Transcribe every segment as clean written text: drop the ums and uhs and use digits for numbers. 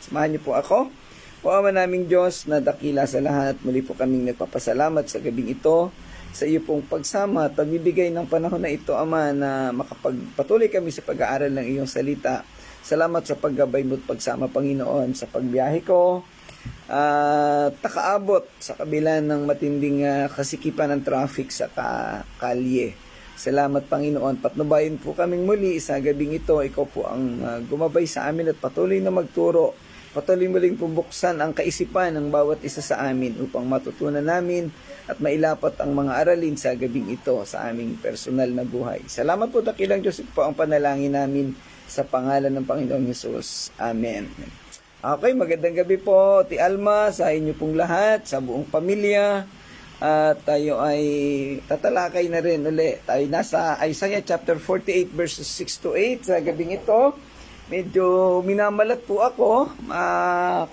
Samahan niyo po ako. O Ama naming Diyos na dakila sa lahat, muli po kaming nagpapasalamat sa gabing ito sa iyo pong pagsama at pagbibigay ng panahon na ito, Ama, na makapagpatuloy kami sa pag-aaral ng iyong salita. Salamat sa paggabay mo at pagsama, Panginoon, sa pagbiyahe ko at nakaabot sa kabila ng matinding kasikipan ng traffic sa kalye. Salamat, Panginoon. Patnubayan po kaming muli sa gabing ito. Ikaw po ang gumabay sa amin at patuloy na magturo. Patuloy muling pubuksan ang kaisipan ng bawat isa sa amin upang matutunan namin at mailapat ang mga aralin sa gabing ito sa aming personal na buhay. Salamat po, dakilang Diyos. Ito po ang panalangin namin sa pangalan ng Panginoong Hesus. Amen. Okay, magandang gabi po, Ti Alma, sa inyo pong lahat, sa buong pamilya. At tayo ay tatalakay na rin uli. Tayo nasa Isaiah chapter 48 verses 6 to 8 sa gabing ito. Medyo minamalat po ako.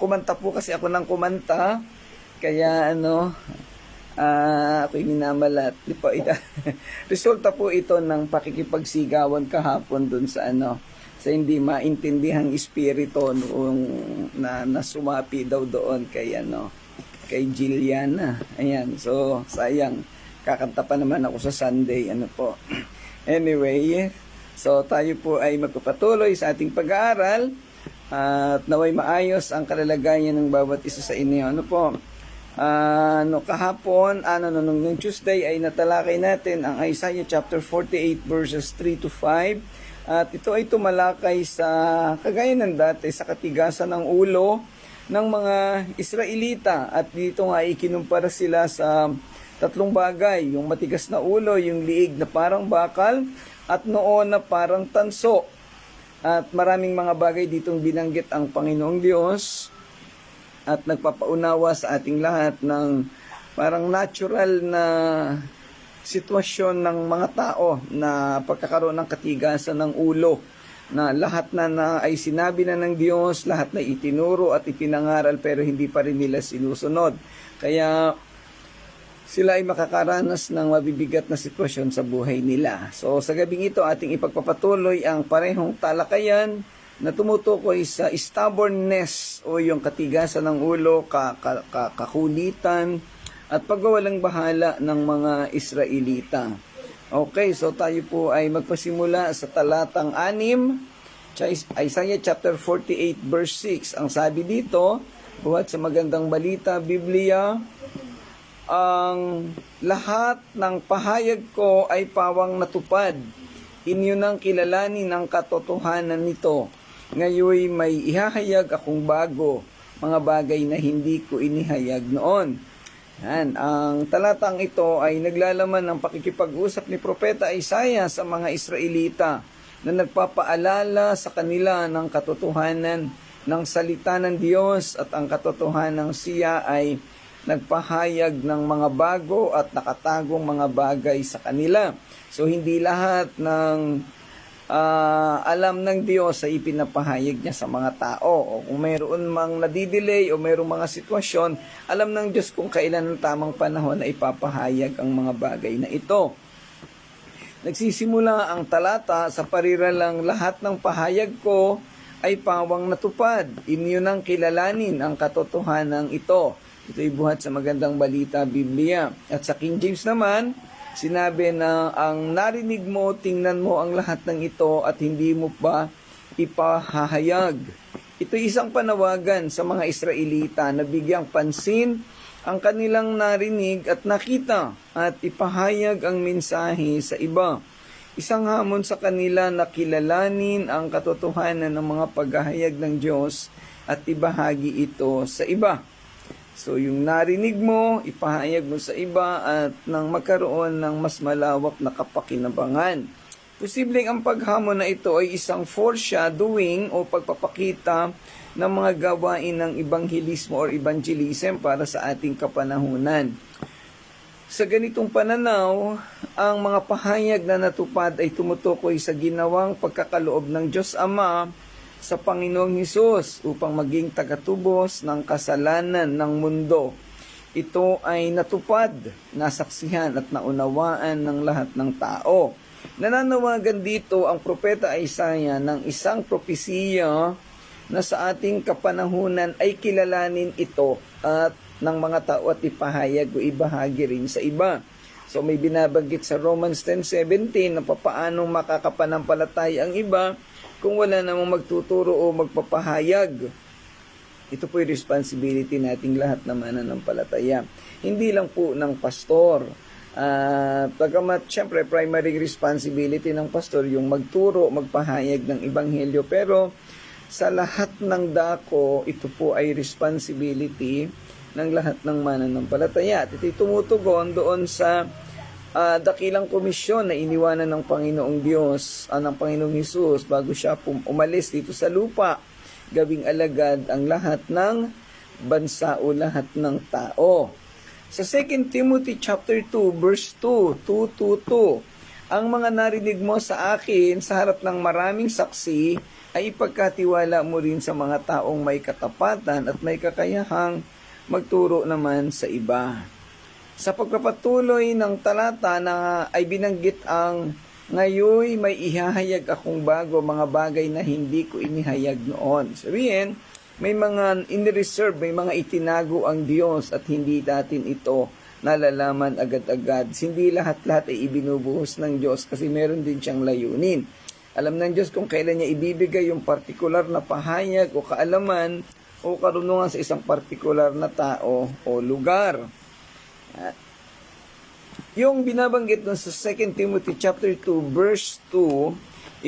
Kumanta po kasi ako ng kumanta. Kaya ako'y minamalat. Resulta po ito ng pakikipagsigawan kahapon dun sa sa hindi maintindihang espiritu na sumapi daw doon kay Jilliana. Ayan, so sayang, kakanta pa naman ako sa Sunday, Anyway, so tayo po ay magpapatuloy sa ating pag-aaral at naway maayos ang kalalagayan ng bawat isa sa inyo. Kahapon, nung Tuesday ay natalakay natin ang Isaiah chapter 48 verses 3 to 5 at ito ay tumalakay sa kagaya ng dati sa katigasan ng ulo ng mga Israelita at dito nga ikinumpara sila sa tatlong bagay, yung matigas na ulo, yung liig na parang bakal at noo na parang tanso. At maraming mga bagay ditong binanggit ang Panginoong Diyos at nagpapaunawa sa ating lahat ng parang natural na sitwasyon ng mga tao na pagkakaroon ng katigasan ng ulo, na lahat na ay sinabi na ng Diyos, lahat na itinuro at ipinangaral pero hindi pa rin nila sinusunod. Kaya sila ay makakaranas ng mabibigat na sitwasyon sa buhay nila. So sa gabing ito ating ipagpapatuloy ang parehong talakayan na tumutukoy sa stubbornness o yung katigasan ng ulo, kakulitan at pagwawalang bahala ng mga Israelita. Okay, so tayo po ay magpasimula sa talatang 6, Isaiah chapter 48 verse 6. Ang sabi dito, buhat sa magandang balita, Biblia, ang lahat ng pahayag ko ay pawang natupad. Inyo nang kilalanin ang katotohanan nito. Ngayoy may ihahayag akong bago, mga bagay na hindi ko inihayag noon. Yan, ang talatang ito ay naglalaman ng pakikipag-usap ni Propeta Isaiah sa mga Israelita na nagpapaalala sa kanila ng katotohanan ng salita ng Diyos at ang katotohanan siya ay nagpahayag ng mga bago at nakatagong mga bagay sa kanila. So hindi lahat ng alam ng Diyos ay ipinapahayag niya sa mga tao. O kung mayroon mang nadidelay o mayroong mga sitwasyon, alam ng Diyos kung kailan ang tamang panahon na ipapahayag ang mga bagay na ito. Nagsisimula ang talata sa pariralang lahat ng pahayag ko ay pawang natupad. Inyo nang kilalanin ang katotohanan ito. Ito'y buhat sa magandang balita, Biblia. At sa King James naman, sinabi na ang narinig mo, tingnan mo ang lahat ng ito at hindi mo pa ipahahayag. Ito'y isang panawagan sa mga Israelita na bigyang pansin ang kanilang narinig at nakita at ipahayag ang mensahe sa iba. Isang hamon sa kanila na kilalanin ang katotohanan ng mga paghahayag ng Diyos at ibahagi ito sa iba. So yung narinig mo, ipahayag mo sa iba at nang magkaroon ng mas malawak na kapakinabangan. Posibleng ang paghamon na ito ay isang foreshadowing o pagpapakita ng mga gawain ng ebanghelismo or evangelism para sa ating kapanahunan. Sa ganitong pananaw, ang mga pahayag na natupad ay tumutukoy sa ginawang pagkakaloob ng Diyos Ama sa Panginoong Hesus upang maging tagatubos ng kasalanan ng mundo. Ito ay natupad, nasaksihan at naunawaan ng lahat ng tao. Nananawagan dito ang propeta Isaiah ng isang propesiya na sa ating kapanahunan ay kilalanin ito at ng mga tao at ipahayag o ibahagi rin sa iba. So may binabanggit sa Romans 10:17 na papaanong makakapanampalataya ang iba kung wala namang magtuturo o magpapahayag. Ito po yung responsibility nating lahat na mananampalataya. Hindi lang po ng pastor. Pagkamat, syempre, primary responsibility ng pastor yung magturo, magpahayag ng ebanghelyo. Pero sa lahat ng dako, ito po ay responsibility ng lahat ng mananampalataya. At ito'y tumutugon doon sa dakilang komisyon na iniwanan ng Panginoong Diyos, ng Panginoong Hesus bago siya umalis dito sa lupa, gawing alagad ang lahat ng bansa o lahat ng tao. Sa 2 Timothy chapter 2 verse 2, ang mga narinig mo sa akin sa harap ng maraming saksi ay ipagkatiwala mo rin sa mga taong may katapatan at may kakayahang magturo naman sa iba. Sa pagpapatuloy ng talata na ay binanggit ang ngayon may ihahayag akong bago mga bagay na hindi ko inihayag noon. Sabihin, may mga in-reserve, may mga itinago ang Diyos at hindi natin ito nalalaman agad-agad. Hindi lahat-lahat ay ibinubuhos ng Diyos kasi meron din siyang layunin. Alam ng Diyos kung kailan niya ibibigay yung partikular na pahayag o kaalaman o karunungan sa isang partikular na tao o lugar. Yung binabanggit dun sa 2 Timothy chapter 2 verse 2,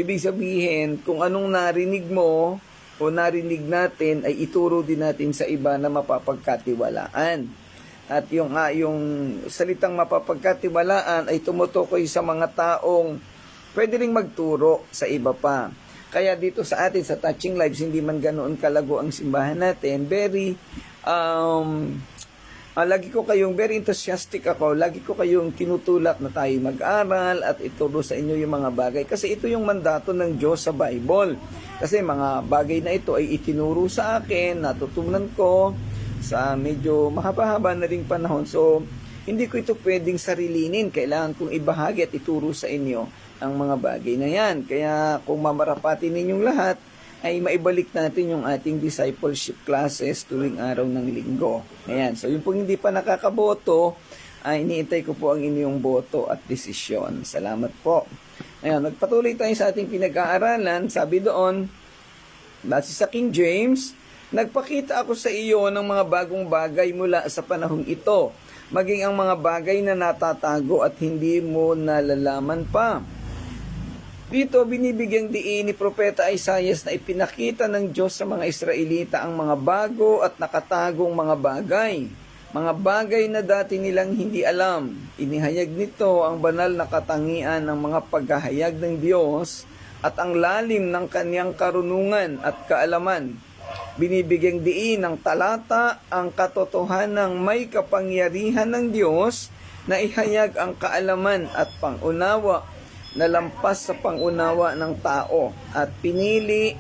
ibig sabihin kung anong narinig mo o narinig natin ay ituro din natin sa iba na mapapagkatiwalaan. At yung salitang mapapagkatiwalaan ay tumutukoy sa mga taong pwede ring magturo sa iba pa. Kaya dito sa atin sa Touching Lives, hindi man ganoon kalago ang simbahan natin, lagi ko kayong very enthusiastic ako, lagi ko kayong tinutulak na tayo mag-aral at ituro sa inyo yung mga bagay. Kasi ito yung mandato ng Diyos sa Bible. Kasi mga bagay na ito ay itinuro sa akin, natutunan ko sa medyo mahaba-haba na ring panahon. So, hindi ko ito pwedeng sarilinin. Kailangan kong ibahagi at ituro sa inyo ang mga bagay na yan. Kaya kung mamarapati ninyong lahat, ay maibalik natin yung ating discipleship classes tuwing araw ng linggo. Ayan. So, yung pong hindi pa nakakaboto, ay iniintay ko po ang inyong boto at desisyon. Salamat po. Ayan, nagpatuloy tayo sa ating pinag-aaralan. Sabi doon, base sa King James, nagpakita ako sa iyo ng mga bagong bagay mula sa panahong ito, maging ang mga bagay na natatago at hindi mo nalalaman pa. Dito, binibigyang diin ni Propeta Isaias na ipinakita ng Diyos sa mga Israelita ang mga bago at nakatagong mga bagay. Mga bagay na dati nilang hindi alam. Inihayag nito ang banal na katangian ng mga paghahayag ng Diyos at ang lalim ng kaniyang karunungan at kaalaman. Binibigyang diin ng talata ang katotohanang may kapangyarihan ng Diyos na ihayag ang kaalaman at pangunawa na lampas sa pangunawa ng tao at pinili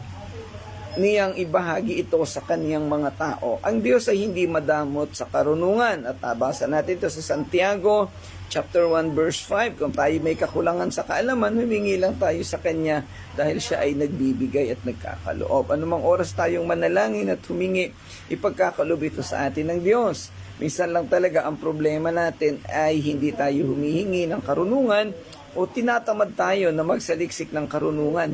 niyang ibahagi ito sa kaniyang mga tao. Ang Diyos ay hindi madamot sa karunungan at nabasa natin ito sa Santiago chapter 1 verse 5. Kung tayo may kakulangan sa kaalaman, humingi lang tayo sa Kanya dahil siya ay nagbibigay at nagkakaloob. Anumang oras tayong manalangin at humingi, ipagkakaloob ito sa atin ng Diyos. Minsan lang talaga ang problema natin ay hindi tayo humihingi ng karunungan o tinatamad tayo na magsaliksik ng karunungan,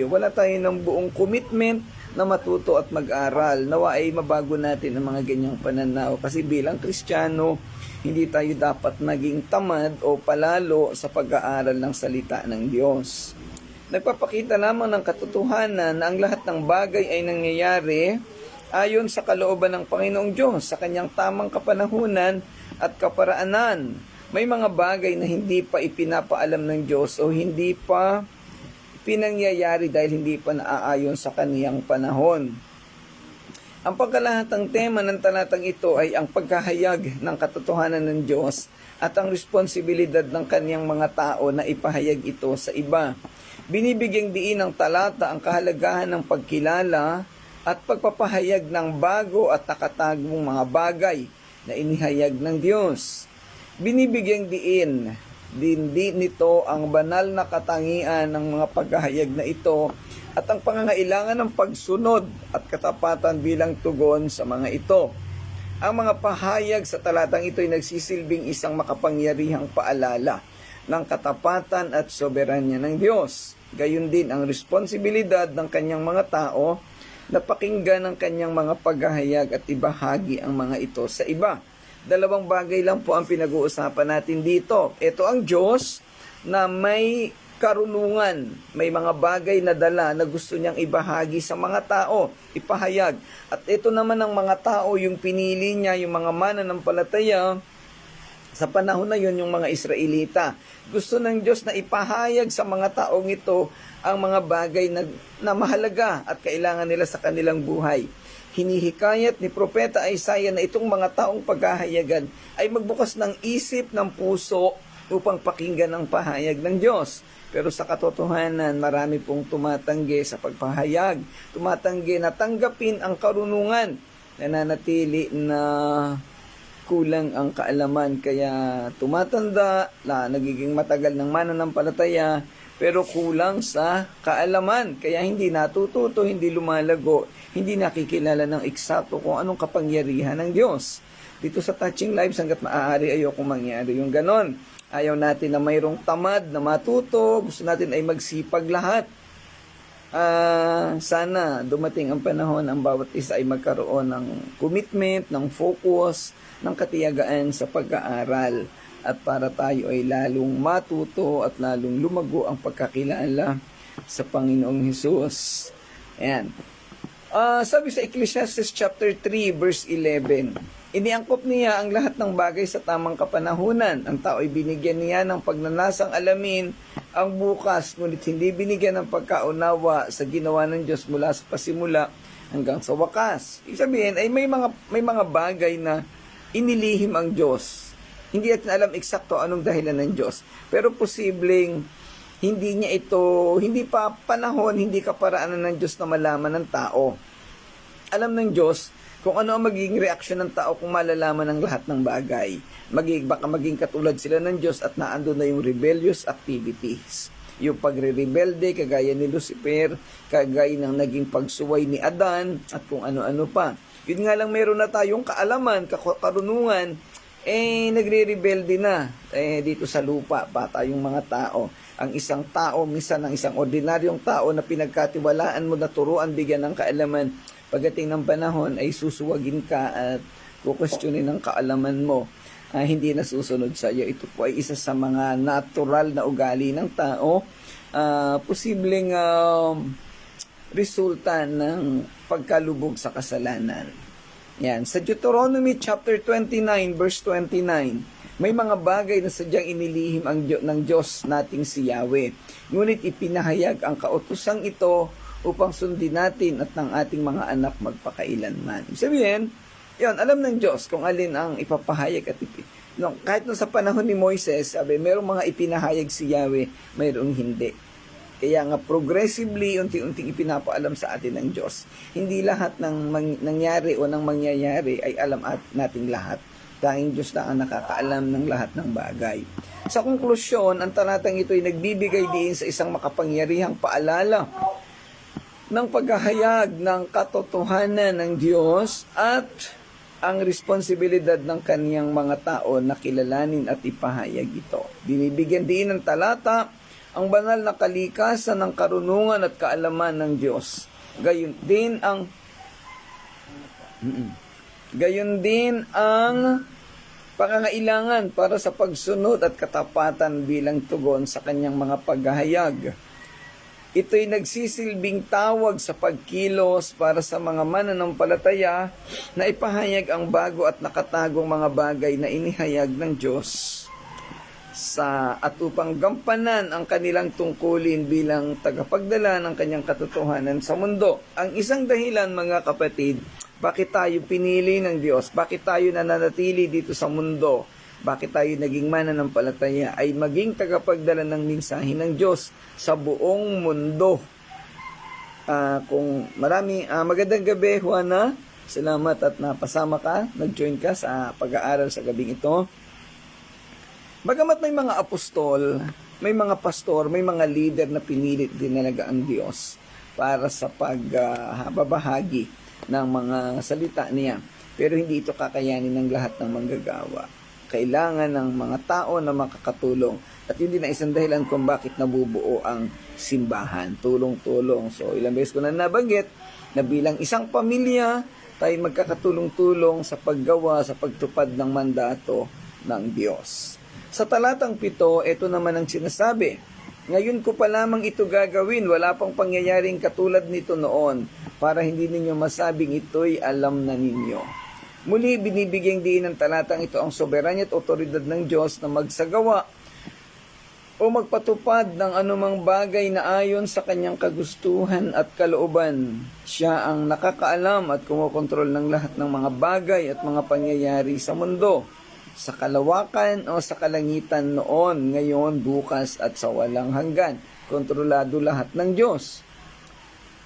wala tayo ng buong commitment na matuto at mag-aral. Nawa ay mabago natin ang mga ganyang pananaw. Kasi bilang Kristiyano, hindi tayo dapat naging tamad o palalo sa pag-aaral ng salita ng Diyos. Nagpapakita lamang ng katotohanan na ang lahat ng bagay ay nangyayari ayon sa kalooban ng Panginoong Diyos, sa kanyang tamang kapanahunan at kaparaanan. May mga bagay na hindi pa ipinapaalam ng Diyos o hindi pa pinangyayari dahil hindi pa naaayon sa kaniyang panahon. Ang pagkalahatang tema ng talatang ito ay ang pagkahayag ng katotohanan ng Diyos at ang responsibilidad ng kaniyang mga tao na ipahayag ito sa iba. Binibigyang diin ng talata ang kahalagahan ng pagkilala at pagpapahayag ng bago at nakatagong mga bagay na inihayag ng Diyos. Binibigyang din nito ang banal na katangian ng mga paghahayag na ito at ang pangangailangan ng pagsunod at katapatan bilang tugon sa mga ito. Ang mga pahayag sa talatang ito ay nagsisilbing isang makapangyarihang paalala ng katapatan at soberanya ng Diyos. Gayon din ang responsibilidad ng kanyang mga tao na pakinggan ang kanyang mga paghahayag at ibahagi ang mga ito sa iba. Dalawang bagay lang po ang pinag-uusapan natin dito. Ito ang Diyos na may karunungan, may mga bagay na dala na gusto niyang ibahagi sa mga tao, ipahayag. At ito naman ang mga tao, yung pinili niya, yung mga mananampalataya, sa panahon na yun, yung mga Israelita. Gusto ng Diyos na ipahayag sa mga taong ito ang mga bagay na mahalaga at kailangan nila sa kanilang buhay. Hinihikayat ni Propeta Isaiah na itong mga taong paghahayagan ay magbukas ng isip, ng puso upang pakinggan ang pahayag ng Diyos. Pero sa katotohanan, marami pong tumatanggi sa pagpahayag. Tumatanggi na tanggapin ang karunungan. Nananatili na kulang ang kaalaman, kaya tumatanda, nagiging matagal ng mananampalataya, pero kulang sa kaalaman. Kaya hindi natututo, hindi lumalago, hindi nakikilala ng eksakto kung anong kapangyarihan ng Diyos. Dito sa Touching Lives, hanggat maaari ayokong mangyari yung ganon. Ayaw natin na mayroong tamad na matuto, gusto natin ay magsipag lahat. Sana dumating ang panahon ang bawat isa ay magkaroon ng commitment, ng focus, ng katiyagaan sa pag-aaral at para tayo ay lalong matuto at lalong lumago ang pagkakilala sa Panginoong Hesus. Ayan. Sabi sa Ecclesiastes chapter 3 verse 11, iniangkop niya ang lahat ng bagay sa tamang kapanahunan. Ang tao ay binigyan niya ng pagnanasang alamin ang bukas, ngunit hindi binigyan ng pagkaunawa sa ginawa ng Diyos mula sa pasimula hanggang sa wakas. Ibig sabihin ay may mga bagay na inilihim ang Diyos. Hindi natin alam eksakto anong dahilan ng Diyos. Pero posibleng hindi pa panahon, hindi kaparaanan ng Diyos na malaman ng tao. Alam ng Diyos kung ano ang magiging reaksyon ng tao kung malalaman ng lahat ng bagay. Baka maging katulad sila ng Diyos at naandun na yung rebellious activities. Yung pagre-rebelde, kagaya ni Lucifer, kagaya ng naging pagsuway ni Adan, at kung ano-ano pa. Yun nga lang, meron na tayong kaalaman, karunungan, nagre-rebelde na dito sa lupa pa tayong mga tao. Ang isang tao, minsan ang isang ordinaryong tao na pinagkatiwalaan mo na turuan, bigyan ng kaalaman, pagdating ng panahon ay susuwagin ka at kukwestiyonin ng kaalaman mo. Hindi na susunod sa iyo. Ito po ay isa sa mga natural na ugali ng tao. Posibleng resulta ng pagkalubog sa kasalanan. Yan. Sa Deuteronomy chapter 29 verse 29, may mga bagay na sadyang inilihim ng Diyos nating si Yahweh. Ngunit ipinahayag ang kautusang ito upang sundin natin at ng ating mga anak magpakailanman. Ibig sabihin, yun, alam ng Diyos kung alin ang ipapahayag at kahit na sa panahon ni Moises, sabi, mayroong mga ipinahayag si Yahweh, mayroong hindi. Kaya nga progressively, unti-unting ipinapaalam sa atin ng Diyos. Hindi lahat ng nangyari o ng mangyayari ay alam nating lahat. Tanging Diyos na ang nakakaalam ng lahat ng bagay. Sa konklusyon, ang talatang ito ay nagbibigay din sa isang makapangyarihang paalala ng paghahayag ng katotohanan ng Diyos at ang responsibilidad ng kaniyang mga tao na kilalanin at ipahayag ito. Binibigyan din ng talata ang banal na kalikasan ng karunungan at kaalaman ng Diyos. Gayon din ang pangangailangan para sa pagsunod at katapatan bilang tugon sa kanyang mga paghahayag. Ito'y nagsisilbing tawag sa pagkilos para sa mga mananampalataya na ipahayag ang bago at nakatagong mga bagay na inihayag ng Diyos at upang gampanan ang kanilang tungkulin bilang tagapagdala ng kanyang katotohanan sa mundo. Ang isang dahilan, mga kapatid, bakit tayo pinili ng Diyos? Bakit tayo nananatili dito sa mundo? Bakit tayo naging mananampalataya? Ay maging tagapagdala ng mensahe ng Diyos sa buong mundo. Magandang gabi, Juana. Salamat at napasama ka, nag-join ka sa pag-aaral sa gabing ito. Bagamat may mga apostol, may mga pastor, may mga leader na pinilit din talaga ang Diyos para sa pagbabahagi ng mga salita niya. Pero hindi ito kakayanin ng lahat ng manggagawa. Kailangan ng mga tao na makakatulong. At yun din ang isang dahilan kung bakit nabubuo ang simbahan. Tulong-tulong. So ilang beses ko na nabanggit na bilang isang pamilya, tayo magkakatulong-tulong sa paggawa, sa pagtupad ng mandato ng Diyos. Sa talatang 7, ito naman ang sinasabi, ngayon ko pa lamang ito gagawin, wala pang pangyayaring katulad nito noon, para hindi ninyo masabing ito'y alam na ninyo. Muli, binibigyang diin ng talatang ito ang soberanya at otoridad ng Diyos na magsagawa o magpatupad ng anumang bagay na ayon sa kanyang kagustuhan at kalooban. Siya ang nakakaalam at kumokontrol ng lahat ng mga bagay at mga pangyayari sa mundo, sa kalawakan o sa kalangitan noon, ngayon, bukas at sa walang hanggan. Kontrolado lahat ng Diyos.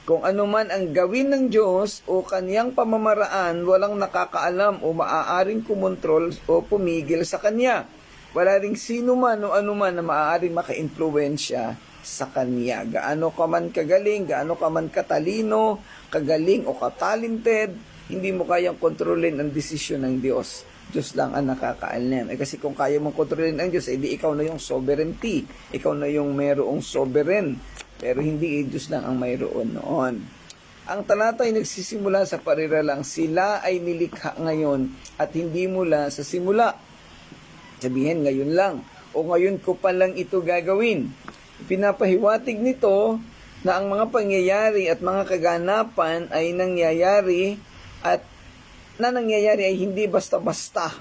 Kung ano man ang gawin ng Diyos o kaniyang pamamaraan, walang nakakaalam o maaaring kumontrol o pumigil sa Kanya. Wala ring sino man o anuman na maaaring maka-impluwensya sa Kanya. Gaano ka man kagaling, gaano ka man katalino, kagaling o katalented, hindi mo kayang kontrolin ang desisyon ng Diyos. Diyos lang ang nakakaalam. Kasi kung kaya mong kontrolin ang Diyos, edi ikaw na yung sovereignty. Ikaw na yung mayroong sovereign. Pero hindi, Diyos lang ang mayroon noon. Ang talata ay nagsisimula sa pariralang, sila ay nilikha ngayon at hindi mula sa simula. Sabihin, ngayon lang. O ngayon ko pa lang ito gagawin. Pinapahiwatig nito na ang mga pangyayari at mga kaganapan ay nangyayari at na nangyayari ay hindi basta-basta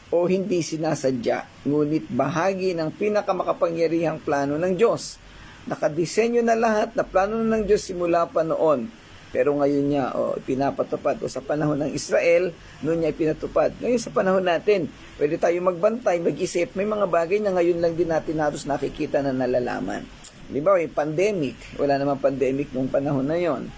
o hindi sinasadya, ngunit bahagi ng pinakamakapangyarihang plano ng Diyos. Nakadisenyo na lahat na plano ng Diyos simula pa noon. Pero ngayon niya pinapatupad. O sa panahon ng Israel, noon niya pinatupad. Ngayon sa panahon natin, pwede tayo magbantay, mag-isip, may mga bagay na ngayon lang din natin halos nakikita na nalalaman. Di ba, may pandemic. Wala namang pandemic nung panahon na yon.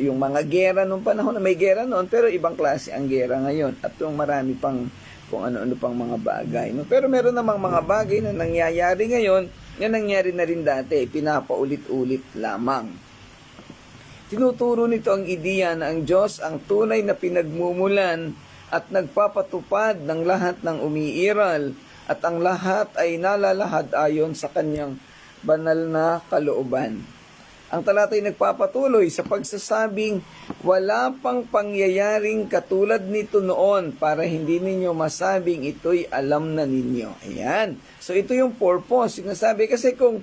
Yung mga gera nung panahon na may gera noon, pero ibang klase ang gera ngayon. At yung marami pang kung ano-ano pang mga bagay. No? Pero meron namang mga bagay na nangyayari ngayon, yan nangyari na rin dati, pinapaulit-ulit lamang. Tinuturo nito ang ideya na ang Diyos ang tunay na pinagmumulan at nagpapatupad ng lahat ng umiiral at ang lahat ay nalalahad ayon sa kanyang banal na kalooban. Ang talata ay nagpapatuloy sa pagsasabing wala pang pangyayaring katulad nito noon para hindi ninyo masabing ito'y alam na ninyo. Ayan. So ito yung purpose. Sinasabi kasi kung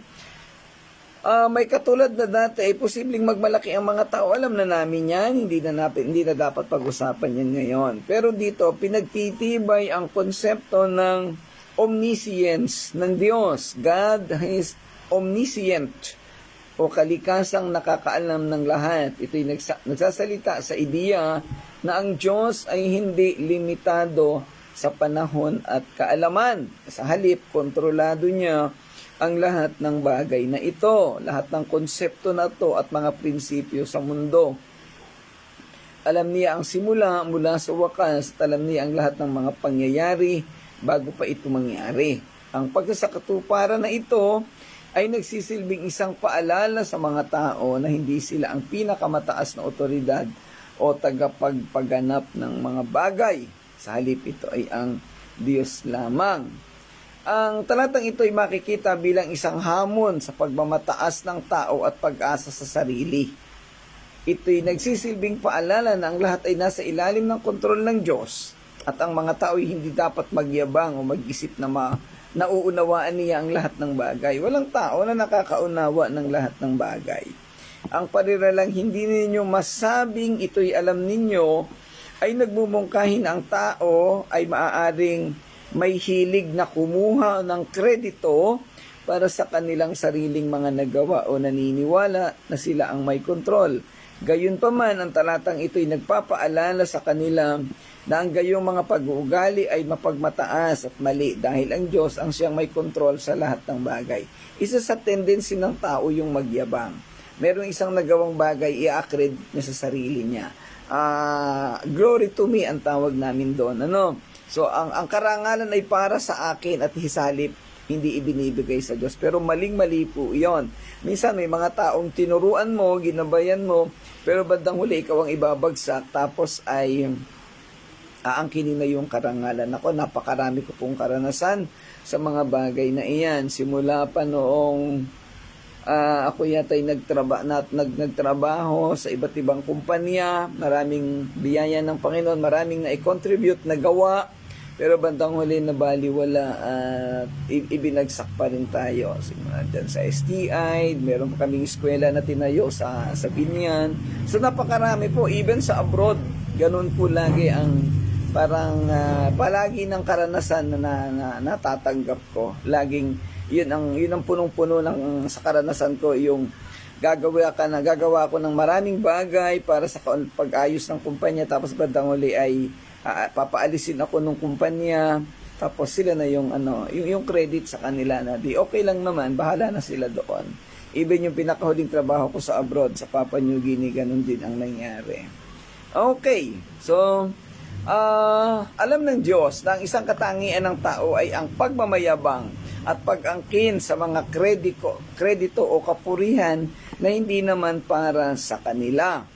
may katulad na dati, ay posibleng magmalaki ang mga tao. Alam na namin yan, hindi na dapat pag-usapan yan ngayon. Pero dito, pinagtitibay ang konsepto ng omniscience ng Diyos. God is omniscient o kalikasang nakakaalam ng lahat. Ito'y nagsasalita sa ideya na ang Diyos ay hindi limitado sa panahon at kaalaman. Sa halip, kontrolado niya ang lahat ng bagay na ito, lahat ng konsepto na ito at mga prinsipyo sa mundo. Alam niya ang simula mula sa wakas at alam niya ang lahat ng mga pangyayari bago pa ito mangyari. Ang pagkasakatuparan na ito ay nagsisilbing isang paalala sa mga tao na hindi sila ang pinakamataas na otoridad o tagapagpaganap ng mga bagay. Sa halip ito ay ang Diyos lamang. Ang talatang ito ay makikita bilang isang hamon sa pagmamataas ng tao at pag-asa sa sarili. Ito'y nagsisilbing paalala na ang lahat ay nasa ilalim ng kontrol ng Diyos at ang mga tao ay hindi dapat magyabang o mag-isip na nauunawaan niya ang lahat ng bagay. Walang tao na nakakaunawa ng lahat ng bagay. Ang pariralang hindi ninyo masabing ito'y alam ninyo ay nagmumungkahi na ang tao ay maaaring may hilig na kumuha ng kredito para sa kanilang sariling mga nagawa o naniniwala na sila ang may kontrol. Gayunpaman, ang talatang ito'y nagpapaalala sa kanila na ang gayong mga pag-uugali ay mapagmataas at mali dahil ang Diyos ang siyang may kontrol sa lahat ng bagay. Isa sa tendency ng tao yung magyabang. Merong isang nagawang bagay, i-accredit niya sa sarili niya. Glory to me ang tawag namin doon. So, ang karangalan ay para sa akin at hisalip, hindi ibinibigay sa Diyos. Pero maling-mali po yon. Minsan may mga taong tinuruan mo, ginabayan mo, pero bandang huli ikaw ang ibabagsak, tapos ay aangkinin na yung karangalan. Ako, napakarami ko pong karanasan sa mga bagay na iyan. Simula pa noong ako yata'y nagtrabaho sa iba't ibang kumpanya, maraming biyaya ng Panginoon, maraming na-contribute, nagawa, pero bandang huli na baliwala at ibinagsak pa rin tayo. Simula dyan sa STI, meron pa kaming eskwela na tinayo sa Binyan. So napakarami po, even sa abroad, ganun po lagi ang parang palagi ng karanasan na natatanggap ko. Laging yun ang punong-puno ng sa karanasan ko, yung gagawa ko ng maraming bagay para sa pag-ayos ng kumpanya, tapos bandang huli ay papaalisin ako ng kumpanya, tapos sila na yung yung credit sa kanila na di okay lang naman, bahala na sila doon. Even yung pinakahuling trabaho ko sa abroad, sa Papua New Guinea, ganun din ang nangyari. Okay, so alam ng Diyos na ang isang katangian ng tao ay ang pagmamayabang at pag-angkin sa mga kredito o kapurihan na hindi naman para sa kanila.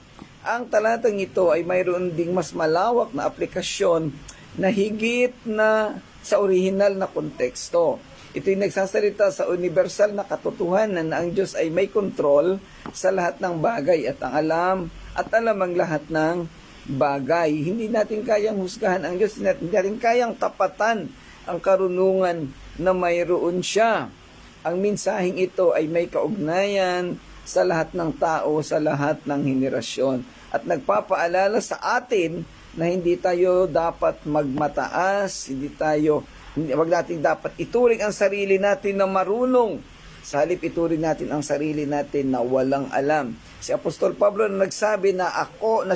Ang talatang ito ay mayroon ding mas malawak na aplikasyon na higit na sa orihinal na konteksto. Ito'y nagsasalita sa universal na katotohanan na ang Diyos ay may kontrol sa lahat ng bagay at alam ang lahat ng bagay. Hindi natin kayang husgahan ang Diyos, hindi natin kayang tapatan ang karunungan na mayroon siya. Ang mensaheng ito ay may kaugnayan sa lahat ng tao, sa lahat ng henerasyon, at nagpapaalala sa atin na hindi tayo dapat magmataas, wag natin dapat ituring ang sarili natin na marunong. Sa halip ituring natin ang sarili natin na walang alam. Si Apostol Pablo na nagsabi na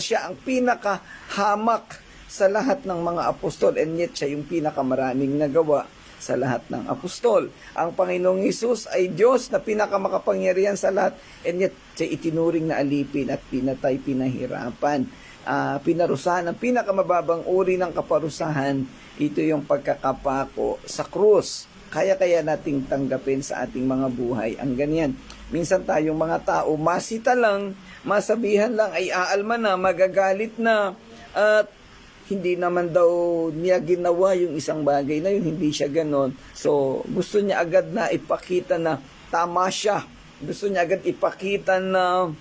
siya ang pinakahamak sa lahat ng mga apostol, and yet siya yung pinakamaraming nagawa sa lahat ng apostol. Ang Panginoong Hesus ay Diyos na pinakamakapangyarihan sa lahat, and yet siya itinuring na alipin at pinatay, pinahirapan, pinarusahan. Ang pinakamababang uri ng kaparusahan, ito yung pagkakapako sa krus. Kaya nating tanggapin sa ating mga buhay ang ganyan. Minsan tayong mga tao, masita lang, masabihan lang, ay aalma na, magagalit na, at hindi naman daw niya ginawa yung isang bagay na yun, hindi siya ganon. So, gusto niya agad na ipakita na tama siya. Gusto niya agad ipakita na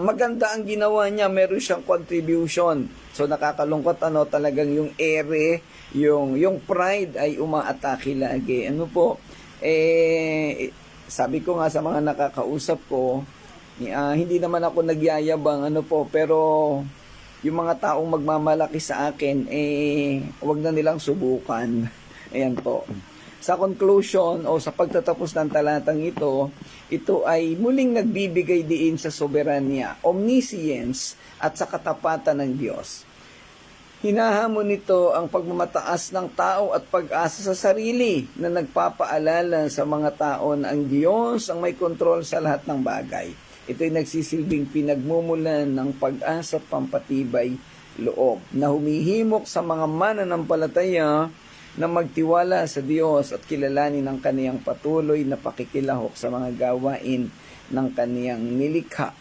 maganda ang ginawa niya, meron siyang contribution. So, nakakalungkot talagang yung ere, yung pride ay umaatake lagi. Sabi ko nga sa mga nakakausap ko, hindi naman ako nagyayabang, pero yung mga taong magmamalaki sa akin, wag na nilang subukan. Ayan po. Sa conclusion o sa pagtatapos ng talatang ito ay muling nagbibigay diin sa soberanya, omniscience at sa katapatan ng Diyos. Hinahamon nito ang pagmamataas ng tao at pag-asa sa sarili na nagpapaalala sa mga tao na ang Diyos ang may kontrol sa lahat ng bagay. Ito'y nagsisilbing pinagmumulan ng pag-asa at pampatibay loob na humihimok sa mga mananampalataya na magtiwala sa Diyos at kilalanin ang kaniyang patuloy na pakikilahok sa mga gawain ng kaniyang nilikha.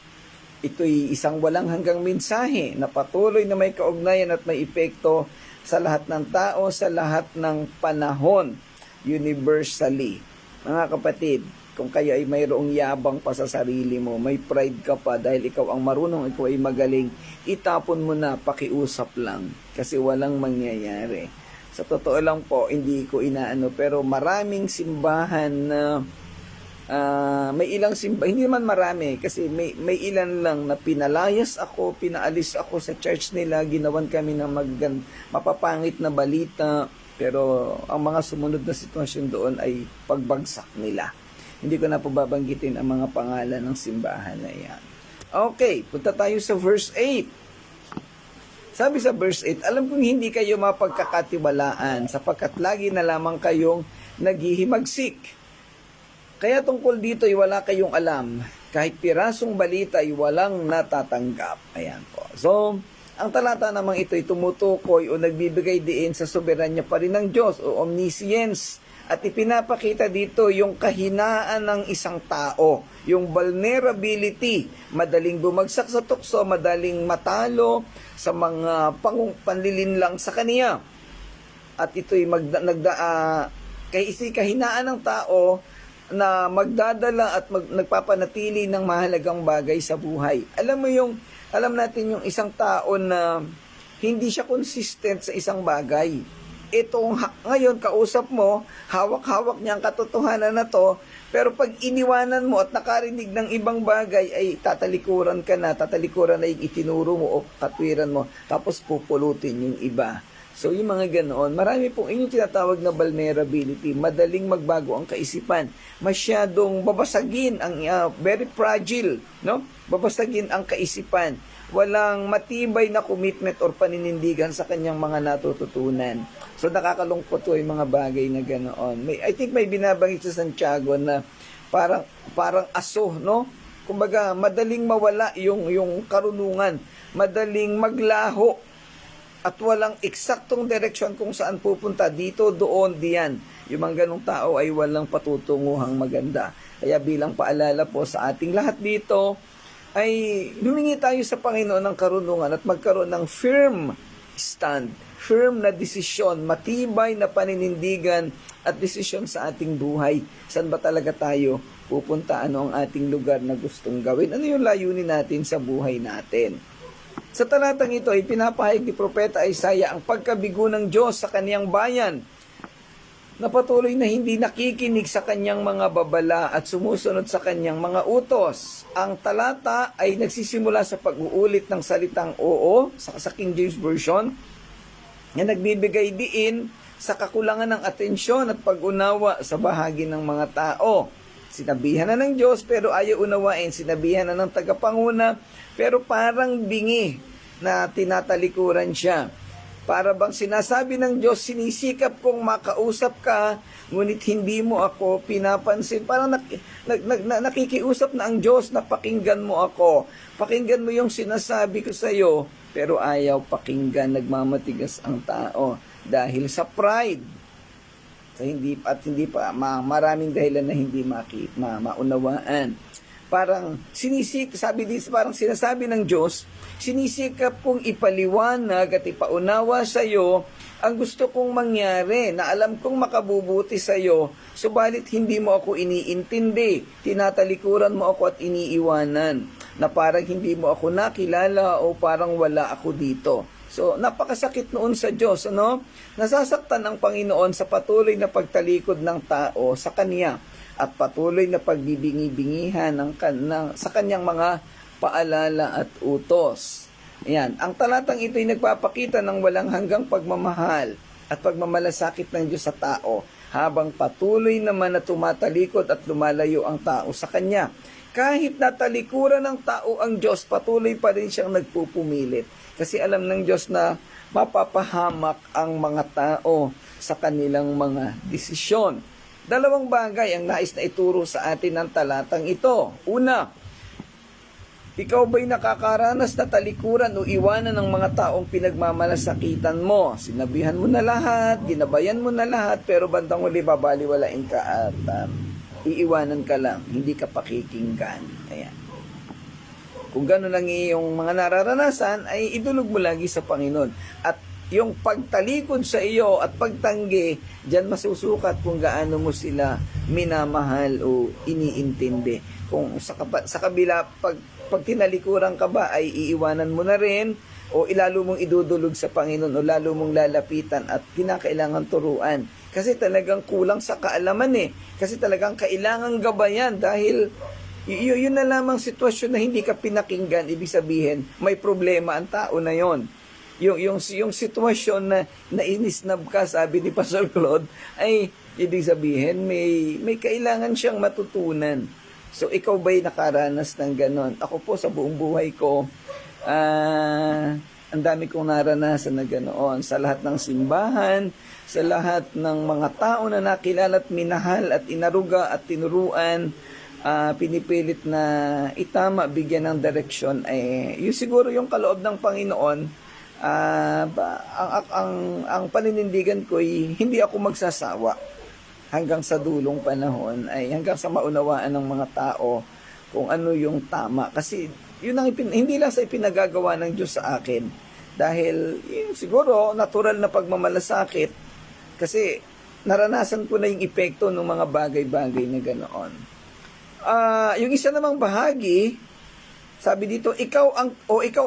Ito'y isang walang hanggang mensahe na patuloy na may kaugnayan at may epekto sa lahat ng tao, sa lahat ng panahon, universally. Mga kapatid, kung kayo ay mayroong yabang pa sa sarili mo, may pride ka pa dahil ikaw ang marunong, ikaw ay magaling, itapon mo na, pakiusap lang, kasi walang mangyayari. Sa totoo lang po, hindi ko inaano, pero maraming simbahan na may ilang simbahan, hindi naman marami, kasi may ilan lang na pinalayas ako, pinaalis ako sa church nila, ginawan kami ng mapapangit na balita, pero ang mga sumunod na sitwasyon doon ay pagbagsak nila. Hindi ko na po babanggitin ang mga pangalan ng simbahan na yan. Okay, punta tayo sa verse 8. Sabi sa verse 8, alam kong hindi kayo mapagkakatiwalaan sapagkat lagi na lamang kayong naghihimagsik. Kaya tungkol dito ay wala kayong alam. Kahit pirasong balita ay walang natatanggap. Ayan po. So, ang talata namang ito ay tumutukoy o nagbibigay diin sa soberanya pa rin ng Diyos o omniscience At ipinapakita dito yung kahinaan ng isang tao, yung vulnerability, madaling bumagsak sa tukso, madaling matalo sa mga panlilinlang sa kaniya. At ito'y kahinaan ng tao na magdadala at nagpapanatili ng mahalagang bagay sa buhay. Alam natin yung isang tao na hindi siya consistent sa isang bagay. Itong ngayon kausap mo, hawak-hawak niya ang katotohanan na to, pero pag iniwanan mo at nakarinig ng ibang bagay, ay tatalikuran na yung itinuro mo o katwiran mo, tapos pupulutin yung iba. So yung mga ganoon, marami pong inyong tinatawag na vulnerability, madaling magbago ang kaisipan, masyadong babasagin ang very fragile, no? Babasagin ang kaisipan, walang matibay na commitment or paninindigan sa kanyang mga natututunan. So nakakalungkot po yung mga bagay na ganoon. I think may binabanggit sa Santiago na parang aso, no? Kumbaga, madaling mawala yung karunungan, madaling maglaho at walang eksaktong direksyon kung saan pupunta, dito, doon, diyan. Yung mga ganong tao ay walang patutunguhang maganda. Kaya bilang paalala po sa ating lahat dito, ay humingi tayo sa Panginoon ng karunungan at magkaroon ng firm stand, firm na desisyon, matibay na paninindigan at desisyon sa ating buhay. Saan ba talaga tayo pupunta? Ano ang ating lugar na gustong gawin? Ano yung layunin natin sa buhay natin? Sa talatang ito ay pinapahayag ni Propeta Isaiah ang pagkabigo ng Diyos sa kaniyang bayan, na patuloy na hindi nakikinig sa kanyang mga babala at sumusunod sa kanyang mga utos. Ang talata ay nagsisimula sa pag-uulit ng salitang oo sa King James Version, na nagbibigay diin sa kakulangan ng atensyon at pag-unawa sa bahagi ng mga tao. Sinabihan na ng Diyos pero ayaw unawain, sinabihan na ng tagapanguna pero parang bingi na tinatalikuran siya. Para bang sinasabi ng Diyos, sinisikap kong makausap ka, ngunit hindi mo ako pinapansin. Parang nakikiusap na ang Diyos na pakinggan mo ako. Pakinggan mo yung sinasabi ko sa iyo, pero ayaw pakinggan, nagmamatigas ang tao dahil sa pride. So, hindi pa maraming dahilan na hindi maunawaan. Parang sinasabi ng Diyos, sinisikap kong ipaliwanag at ipaunawa sa iyo ang gusto kong mangyari, na alam kong makabubuti sa iyo, subalit hindi mo ako iniintindi, tinatalikuran mo ako at iniiwanan, na parang hindi mo ako nakilala o parang wala ako dito. So, napakasakit noon sa Diyos, ano? Nasasaktan ang Panginoon sa patuloy na pagtalikod ng tao sa Kanya at patuloy na pagbibingi-bingihan sa Kanyang mga paalala at utos. Ayan. Ang talatang ito ay nagpapakita ng walang hanggang pagmamahal at pagmamalasakit ng Diyos sa tao, habang patuloy naman na tumatalikod at lumalayo ang tao sa Kanya. Kahit natalikuran ng tao ang Diyos, patuloy pa rin siyang nagpupumilit. Kasi alam ng Diyos na mapapahamak ang mga tao sa kanilang mga desisyon. Dalawang bagay ang nais na ituro sa atin ng talatang ito. Una, ikaw ba'y nakakaranas na talikuran o iwanan ng mga taong pinagmamalasakitan mo? Sinabihan mo na lahat, ginabayan mo na lahat, pero bandang huli babaliwalain ka at iiwanan ka lang, hindi ka pakikinggan. Ayan. Kung gano'n lang iyong mga nararanasan, ay idulog mo lagi sa Panginoon. At yung pagtalikod sa iyo at pagtanggi, diyan masusukat kung gaano mo sila minamahal o iniintindi. Kung sa kabila, pag tinalikuran ka ba, ay iiwanan mo na rin, o ilalo mong idudulog sa Panginoon, o lalo mong lalapitan at kinakailangan turuan. Kasi talagang kulang sa kaalaman Kasi talagang kailangan gabayan dahil yun na lamang sitwasyon na hindi ka pinakinggan, ibig sabihin may problema ang tao na yon. Yung sitwasyon na nainisnab ka, sabi ni Pastor Claude, ay ibig sabihin may kailangan siyang matutunan. So ikaw ba'y nakaranas ng ganon? Ako po sa buong buhay ko, ang dami kong naranasan na ganoon. Sa lahat ng simbahan, sa lahat ng mga tao na nakilala at minahal at inaruga at tinuruan, pinipilit na itama, bigyan ng direksyon, yung siguro yung kaloob ng Panginoon, ang paninindigan ko ay hindi ako magsasawa. hanggang sa dulong panahon ay hanggang sa maunawaan ng mga tao kung ano yung tama. Kasi yun ang hindi lang sa ipinagagawa ng Diyos sa akin. Dahil yun, siguro natural na pagmamalasakit kasi naranasan ko na yung epekto ng mga bagay-bagay na ganoon. Yung isa namang bahagi, sabi dito, ikaw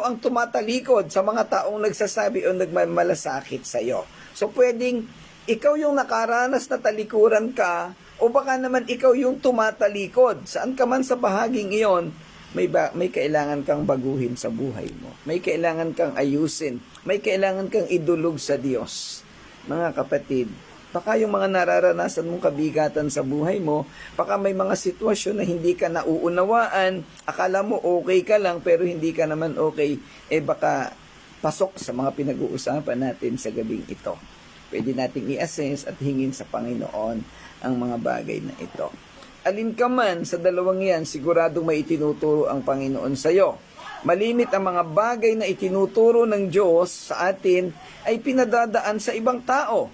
ang tumatalikod sa mga taong nagsasabi o nagmamalasakit sa iyo. So pwedeng ikaw yung nakaranas na talikuran ka o baka naman ikaw yung tumatalikod. Saan ka man sa bahaging iyon, may kailangan kang baguhin sa buhay mo. May kailangan kang ayusin. May kailangan kang idulog sa Diyos. Mga kapatid, baka yung mga nararanasan mong kabigatan sa buhay mo, baka may mga sitwasyon na hindi ka nauunawaan, akala mo okay ka lang pero hindi ka naman okay, baka pasok sa mga pinag-uusapan natin sa gabing ito. Pwede nating i-assess at hingin sa Panginoon ang mga bagay na ito. Alin ka man sa dalawang yan, siguradong may itinuturo ang Panginoon sa iyo. Malimit ang mga bagay na itinuturo ng Diyos sa atin ay pinadadaan sa ibang tao.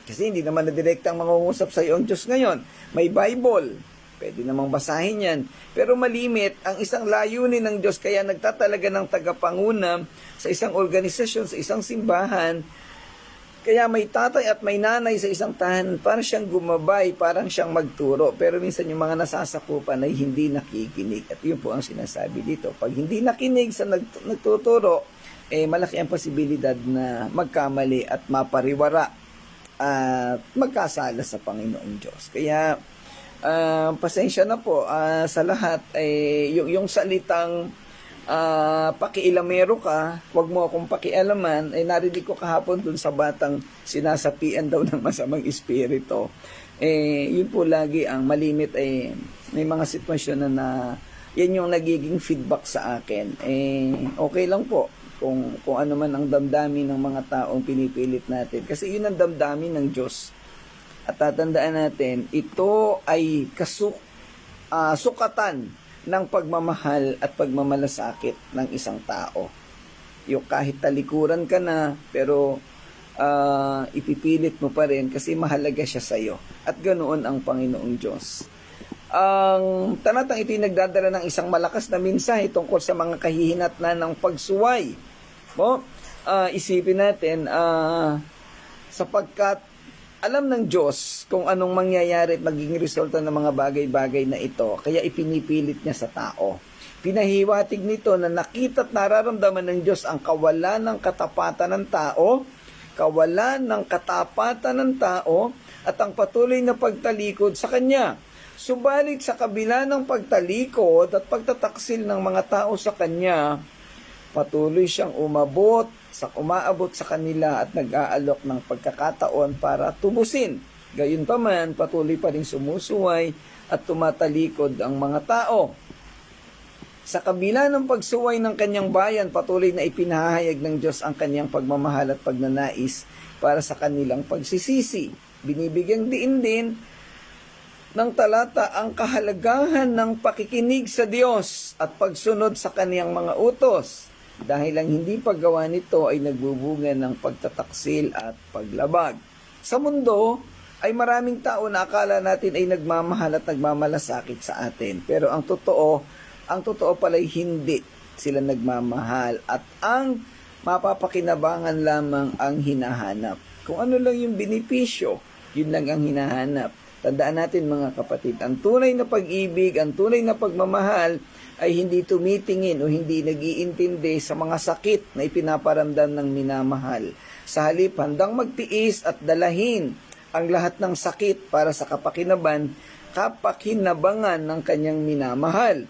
Kasi hindi naman na direktang mangungusap sa iyo ang Diyos ngayon. May Bible, pwede namang basahin yan. Pero malimit ang isang layunin ng Diyos, kaya nagtatalaga ng tagapangunam sa isang organisasyon, sa isang simbahan. Kaya may tatay at may nanay sa isang tahanan, para siyang gumabay, parang siyang magturo. Pero minsan yung mga nasasakupan ay hindi nakikinig. At yun po ang sinasabi dito. Pag hindi nakinig sa nagtuturo, malaki ang posibilidad na magkamali at mapariwara at magkasala sa Panginoong Diyos. Kaya pasensya na po sa lahat, yung salitang pakialamero ka, wag mo akong pakialaman, narinig ko kahapon dun sa batang sinasapian daw ng masamang espiritu. Yun po lagi ang malimit, may mga sitwasyon na yan yung nagiging feedback sa akin. Okay lang po kung ano man ang damdamin ng mga taong pinipilit natin. Kasi yun ang damdamin ng Diyos. At tatandaan natin, ito ay sukatan ng pagmamahal at pagmamalasakit ng isang tao. Yung kahit talikuran ka na, pero ipipilit mo pa rin kasi mahalaga siya sa iyo. At ganoon ang Panginoong Diyos. Ang talatang ito ay nagdadala ng isang malakas na mensahe tungkol sa mga kahihinatnan ng pagsuway. Isipin natin, sapagkat alam ng Diyos kung anong mangyayari at magiging resulta ng mga bagay-bagay na ito, kaya ipinipilit niya sa tao. Pinahiwatig nito na nakita at nararamdaman ng Diyos ang kawalan ng katapatan ng tao, at ang patuloy na pagtalikod sa Kanya. Subalit sa kabila ng pagtalikod at pagtataksil ng mga tao sa Kanya, patuloy siyang umaabot sa kanila at nag-aalok ng pagkakataon para tubusin. Gayunpaman, patuloy pa rin sumusuway at tumatalikod ang mga tao. Sa kabila ng pagsuway ng kanyang bayan, patuloy na ipinahayag ng Diyos ang kanyang pagmamahal at pagnanais para sa kanilang pagsisisi. Binibigyang diin din ng talata ang kahalagahan ng pakikinig sa Diyos at pagsunod sa kaniyang mga utos. Dahil ang hindi paggawa nito ay nagbubunga ng pagtataksil at paglabag. Sa mundo ay maraming tao na akala natin ay nagmamahal at nagmamalasakit sa atin. Pero ang totoo pala ay hindi sila nagmamahal at ang mapapakinabangan lamang ang hinahanap. Kung ano lang yung benepisyo, yun lang ang hinahanap. Tandaan natin mga kapatid, ang tunay na pag-ibig, ang tunay na pagmamahal ay hindi tumitingin o hindi nag-iintindi sa mga sakit na ipinaparamdam ng minamahal. Sa halip, handang magtiis at dalahin ang lahat ng sakit para sa kapakinabangan ng kanyang minamahal.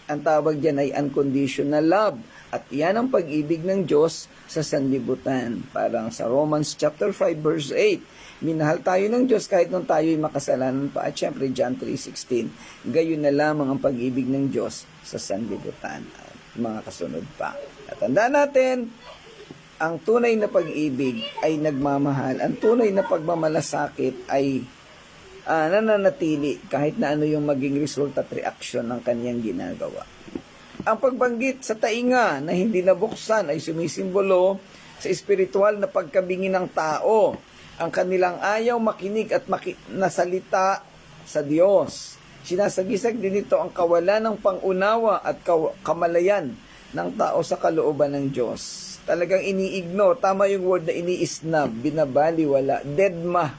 Ang tawag diyan ay unconditional love. At yan ang pag-ibig ng Diyos sa sanlibutan. Parang sa Romans chapter 5 verse 8. Minahal tayo ng Diyos kahit nung tayo'y makasalanan pa. At syempre, John 3:16. Gayon na lamang ang pag-ibig ng Diyos sa sanlibutan. At mga kasunod pa. At tandaan natin, ang tunay na pag-ibig ay nagmamahal. Ang tunay na pagmamalasakit ay nananatili kahit na ano yung maging result at reaction ng kanyang ginagawa. Ang pagbanggit sa tainga na hindi nabuksan ay sumisimbolo sa espiritual na pagkabingi ng tao. ang kanilang ayaw makinig at nasalita sa Diyos. Sinasagisag din ito ang kawalan ng pangunawa at kamalayan ng tao sa kalooban ng Diyos. Talagang ini-ignore, tama yung word na ini-snub, binabaliwala, deadma.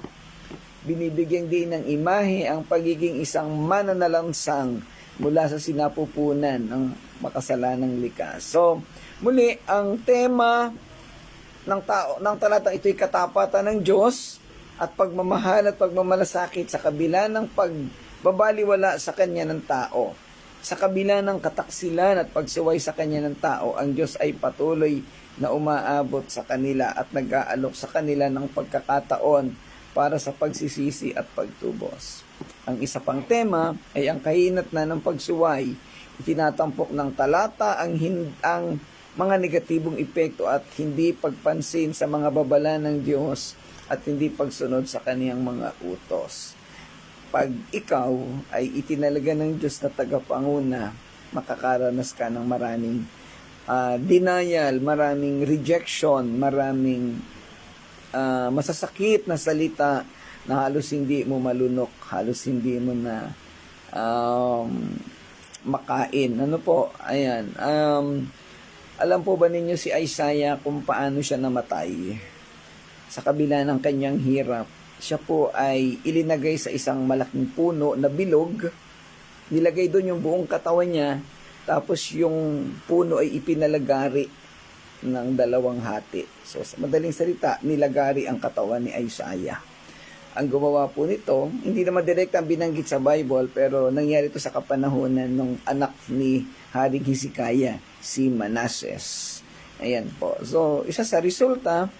Binibigyan din ng imahe ang pagiging isang mananalansang mula sa sinapupunan ng makasalanang likas. So, muli, ang tema ng talatang ito'y katapatan ng Diyos at pagmamahal at pagmamalasakit sa kabila ng pagbabaliwala sa Kanya ng tao. Sa kabila ng kataksilan at pagsuway sa Kanya ng tao, ang Diyos ay patuloy na umaabot sa kanila at nag-aalok sa kanila ng pagkakataon para sa pagsisisi at pagtubos. Ang isa pang tema ay ang kahinatnan ng pagsuway. Itinatampok ng talata ang mga negatibong epekto at hindi pagpansin sa mga babala ng Diyos at hindi pagsunod sa kaniyang mga utos. Pag ikaw ay itinalaga ng Diyos na tagapanguna, makakaranas ka ng maraming denial, maraming rejection, maraming masasakit na salita na halos hindi mo malunok, halos hindi mo na makain. Ano po? Ayan. Alam po ba ninyo si Isaiah kung paano siya namatay? Sa kabila ng kanyang hirap, siya po ay ilinagay sa isang malaking puno na bilog. Nilagay doon yung buong katawan niya, tapos yung puno ay ipinalagari ng dalawang hati. So, sa madaling salita, nilagari ang katawan ni Isaiah. Ang gumawa po nito, hindi naman direktang binanggit sa Bible, pero nangyari ito sa kapanahunan ng anak ni Haring Hezekiah, si Manasseh. Ayan po. So, isa sa resulta,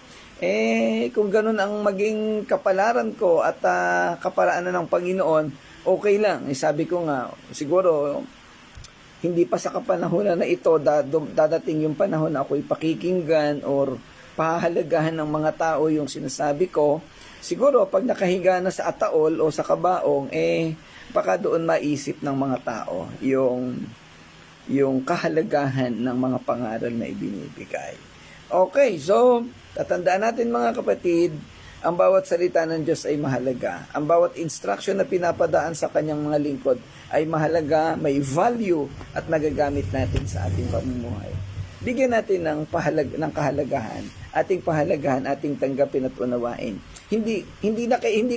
kung ganun ang maging kapalaran ko at kaparaanan ng Panginoon, okay lang. Sabi ko nga, siguro, hindi pa sa kapanahunan na ito, dadating yung panahon na ako'y pakikinggan or pahahalagahan ng mga tao yung sinasabi ko. Siguro, pag nakahiga na sa ataol o sa kabaong, baka doon maisip ng mga tao yung kahalagahan ng mga pangaral na ibinibigay. Okay, so, tatandaan natin mga kapatid, ang bawat salita ng Diyos ay mahalaga. Ang bawat instruction na pinapadaan sa kanyang mga lingkod ay mahalaga, may value at nagagamit natin sa ating pamumuhay. Bigyan natin ng kahalagahan, ating pahalagahan, ating tanggapin at unawain. Hindi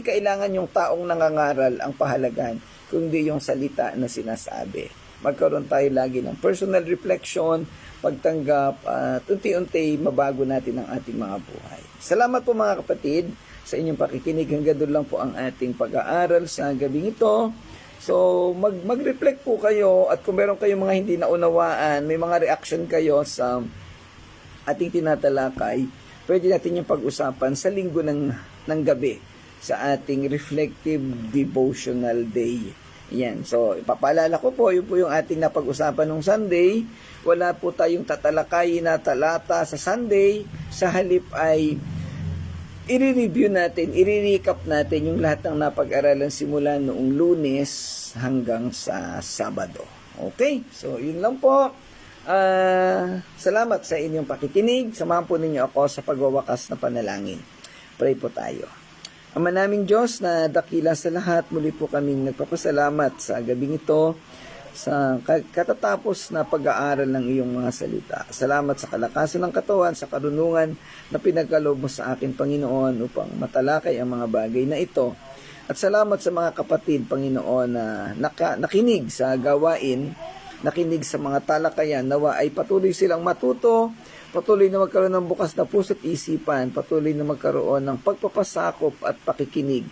kailangan yung taong nangangaral ang pahalagahan, kundi yung salita na sinasabi. Magkaroon tayo lagi ng personal reflection, pagtanggap, at unti-unti mabago natin ang ating mga buhay. Salamat po mga kapatid sa inyong pakikinig. Hanggang doon lang po ang ating pag-aaral sa gabing ito. So, mag-reflect po kayo at kung meron kayong mga hindi naunawaan, may mga reaction kayo sa ating tinatalakay, pwede natin yung pag-usapan sa linggo ng gabi sa ating reflective devotional day. Yan. So, ipapaalala ko po, yun po yung ating napag-usapan nung Sunday. Wala po tayong tatalakayin na talata sa Sunday. Sa halip ay i-review natin, i-recap natin yung lahat ng napag-aralan simula noong Lunes hanggang sa Sabado. Okay? So, yun lang po. Salamat sa inyong pakikinig. Samahan po ninyo ako sa pagwawakas na panalangin. Pray po tayo. Ama naming Diyos na dakila sa lahat, muli po kaming nagpapasalamat sa gabing ito sa katatapos na pag-aaral ng iyong mga salita. Salamat sa kalakasan ng katawan, sa karunungan na pinagkaloob mo sa akin, Panginoon, upang matalakay ang mga bagay na ito. At salamat sa mga kapatid, Panginoon, na nakinig sa gawain, nakinig sa mga talakayan, nawa ay patuloy silang matuto, patuloy na magkaroon ng bukas na puso't isipan, patuloy na magkaroon ng pagpapasakop at pakikinig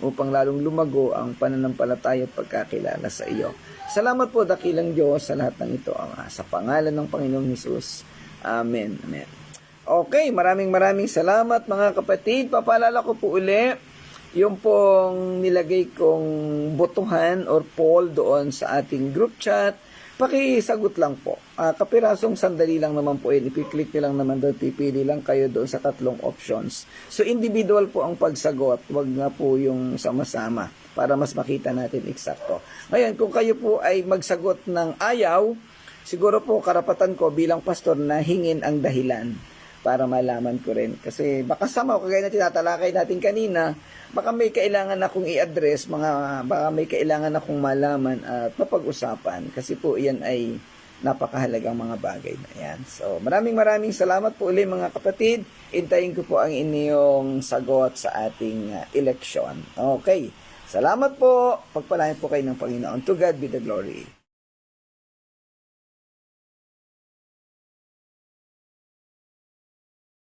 upang lalong lumago ang pananampalataya at pagkakilala sa iyo. Salamat po, dakilang Diyos, sa lahat ng ito, sa pangalan ng Panginoong Hesus. Amen. Amen. Okay, maraming salamat mga kapatid. Papaalala ko po uli, yung pong nilagay kong botohan or poll doon sa ating group chat, pakisagot lang po. Kapirasong sandali lang naman po yun. Ipiklik nyo lang naman doon. Pipili lang kayo doon sa 3 options. So, individual po ang pagsagot. Huwag na po yung sama-sama para mas makita natin eksakto. Ngayon, kung kayo po ay magsagot ng ayaw, siguro po karapatan ko bilang pastor na hingin ang dahilan. para malaman ko rin. Kasi baka somehow, kagaya na tinatalakay natin kanina, baka may kailangan akong i-address, baka may kailangan akong malaman at mapag-usapan. Kasi po iyan ay napakahalagang mga bagay na yan. So maraming salamat po ulit mga kapatid. Hintayin ko po ang inyong sagot sa ating eleksyon. Okay. Salamat po. Pagpalain po kayo ng Panginoon. To God be the glory.